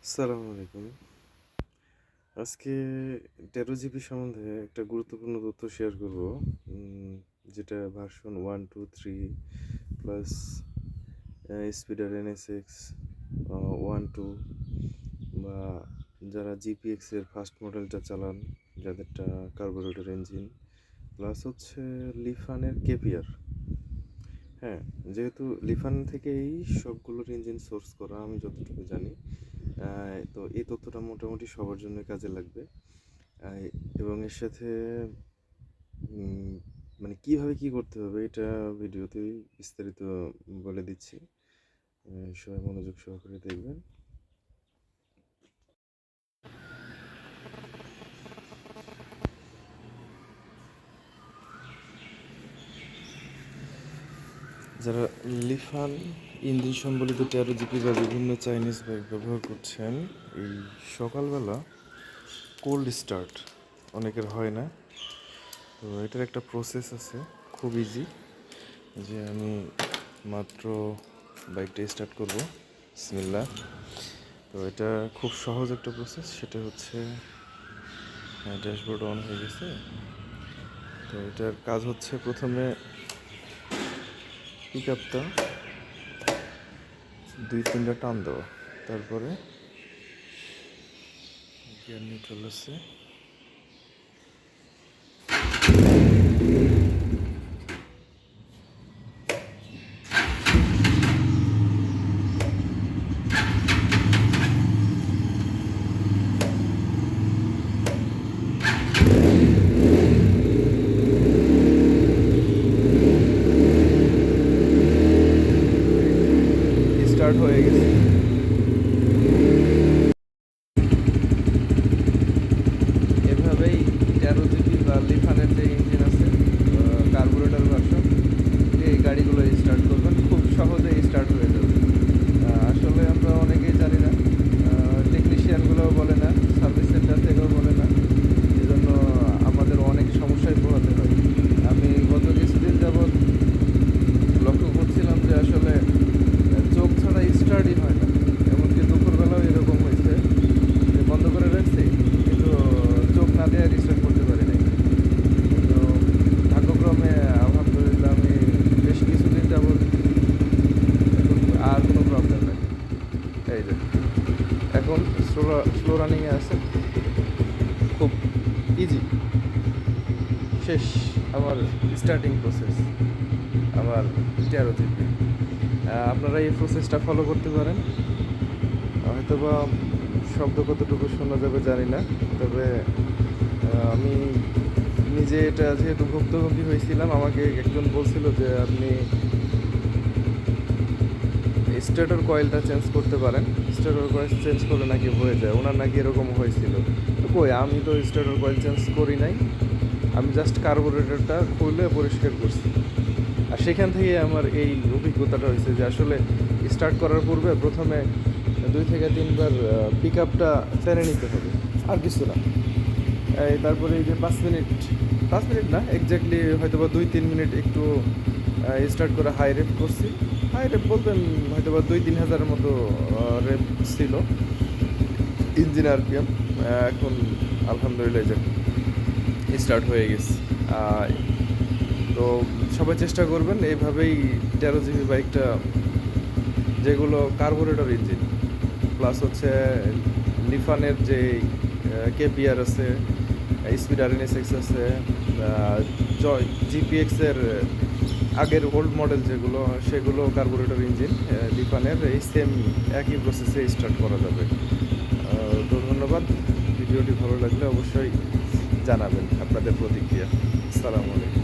আসসালামু আলাইকুম। আজকে 13 জিবি সম্বন্ধে একটা গুরুত্বপূর্ণ তথ্য শেয়ার করব। উম যেটা ভার্সন 1, 2, 3 প্লাস স্পিডার এনএসএক্স 1, 2 বা যারা জিপিএক্স এর ফার্স্ট মডেলটা চালান, যাদেরটা কার্বোরেটর ইঞ্জিন প্লাস হচ্ছে লিফানের কেপিআর। হ্যাঁ, যেহেতু লিফান থেকেই সবগুলোর ইঞ্জিন সোর্স করা আমি যতটুকু জানি। তো এই তথ্যটা মোটামুটি সবার জন্য কাজে লাগবে। এবং এর সাথে উম মানে কিভাবে কি করতে হবে এটা ভিডিওতেই বিস্তারিত বলে দিচ্ছি। সবাই মনোযোগ সহকারে দেখবেন। যারা লিফান ইঞ্জিন সম্বলিত 13 জিবি বা বিভিন্ন চাইনিজ বাইক ব্যবহার করছেন, এই সকালবেলা কোল্ড স্টার্ট অনেকের হয় না। তো এটার একটা প্রসেস আছে, খুব ইজি। যে আমি মাত্র বাইকটা স্টার্ট করব, বিসমিল্লাহ। তো এটা খুব সহজ একটা প্রসেস, সেটা হচ্ছে ড্যাশবোর্ড অন হয়ে গেছে। তো এটার কাজ হচ্ছে প্রথমে পিক আপটা 2-3টা টান দেওয়া, তারপরে গিয়ার নিউট্রাল আছে, স্টার্ট হয়ে গেছে। এভাবেই 13 জিবি বা লিফানের যে ইঞ্জিন আছে, কার্বোরেটর ভার্সন, এই গাড়িগুলো স্টার্ট করবেন, খুব সহজেই স্টার্ট হয়ে যাবে। আসলে আমরা অনেকেই জানি না, টেকনিশিয়ানগুলোও বলে না, সার্ভিস সেন্টার থেকেও বলে না, এই জন্য আমাদের অনেক সমস্যায় পোহাতে হয়। আমি গত কিছুদিন যাবৎ লক্ষ্য করছিলাম যে আসলে চোখ ছাড়া স্টার্টই হয় না। এমনকি দুপুরবেলাও এরকম হয়েছে যে বন্ধ করে রাখছি, কিন্তু চোখ না দিয়ে রিস্টার্ট করতে পারি নাই। তো ভাগ্যক্রমে আলহামদুলিল্লাহ আমি বেশ কিছুদিন যাবৎ এখন আর কোনো প্রবলেম নেই। এই যে এখন স্লো রানিংয়ে আছে, খুব ইজি। শেষ আমার স্টার্টিং প্রসেস, আমার 13 জিবি। আপনারা এই প্রসেসটা ফলো করতে পারেন। হয়তোবা শব্দ কতটুকু শোনা যাবে জানি না, তবে আমি নিজে এটা যেহেতু ভুক্তভোগী হয়েছিলাম, আমাকে একজন বলছিল যে আপনি স্টার্টার কয়েলটা চেঞ্জ করতে পারেন, স্টার্টার কয়েল চেঞ্জ করলে নাকি হয়ে যায়। ওনার নাকি এরকম হয়েছিল। তো কই, আমি তো স্টার্টার কয়েল চেঞ্জ করি নাই, আমি জাস্ট কার্বোরেটরটা খুলে পরিষ্কার করছি। আর সেখান থেকে আমার এই অভিজ্ঞতাটা হয়েছে যে আসলে স্টার্ট করার পূর্বে প্রথমে 2 থেকে 3 বার পিক আপটা টেনে নিতে হবে, আর কিছু না। তারপরে এই যে 5 মিনিট না, এক্স্যাক্টলি হয়তো বা 2-3 মিনিট একটু স্টার্ট করে হাই রেপ করছি। হাই রেপ বলতেন হয়তো বা 2-3 হাজারের মতো রেপ ছিল ইঞ্জিন আরপিএম। এখন আলহামদুলিল্লাহ যে স্টার্ট হয়ে গেছে। তো সবাই চেষ্টা করবেন এইভাবেই 13 জিবি বাইকটা, যেগুলো কার্বোরেটর ইঞ্জিন প্লাস হচ্ছে লিফানের যে কেপিআর আছে, স্পিডার এনএসএক্স আছে, জিপিএক্সের আগের ওল্ড মডেল যেগুলো, সেগুলো কার্বোরেটর ইঞ্জিন লিফানের, এই সেম একই প্রসেসে স্টার্ট করা যাবে। তো ধন্যবাদ। ভিডিওটি ভালো লাগলে অবশ্যই জানাবেন আপনাদের প্রতিক্রিয়া। আসসালামু আলাইকুম।